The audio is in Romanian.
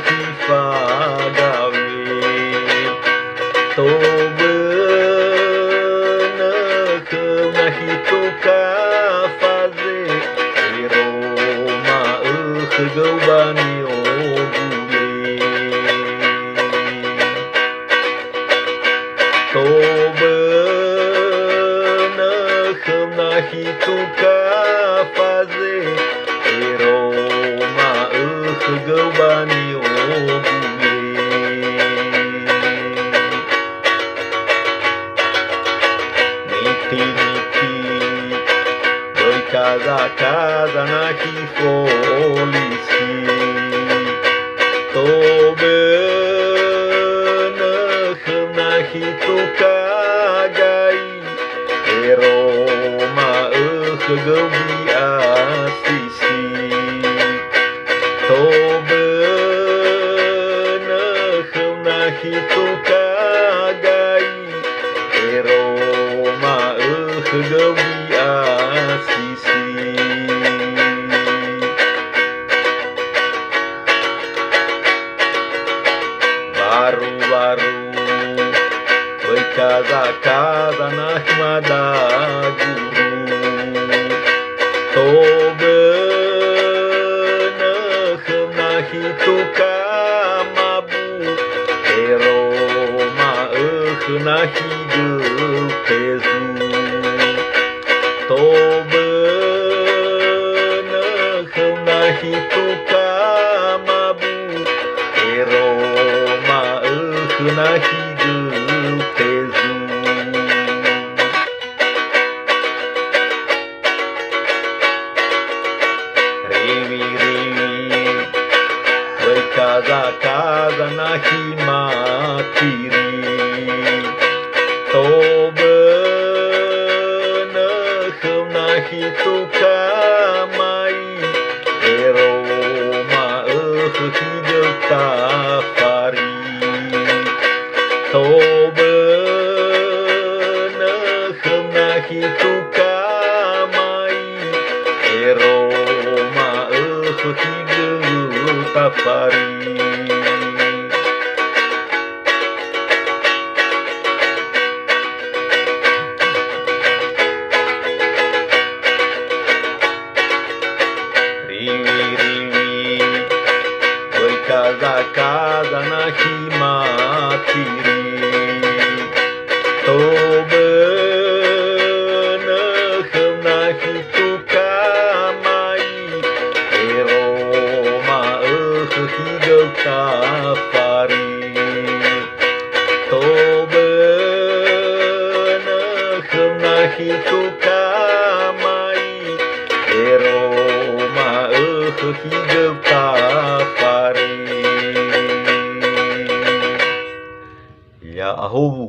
hifagawe to beuneuh nahitu ka faze iroma geubani ogule to beuneuh nahitu ka faze iroma geubani ogule niti-niti doi casa nahi polisi to beuneuh nahitu ka gai iroma geubi asisi to beuneuh nahitu ka gai iroma geubi asisi baru-baru oi casa nahi madaguru to beuneuh nahitu ka mabu iroma nahi geupezu to beuneuh nahitu ka mabu iroma nahi geupezu rewi-rewi doi casa nahi matiri to beuneuh nahitu ka mai iroma hideu tafari to beuneuh nahitu ka mai iroma hideu tafari riwi-riwi doi casa nahi matiri to beuneuh nahitu ka mai iroma hideu tafari to beuneuh nahitu ka mai iroma hideu tafari ya ahu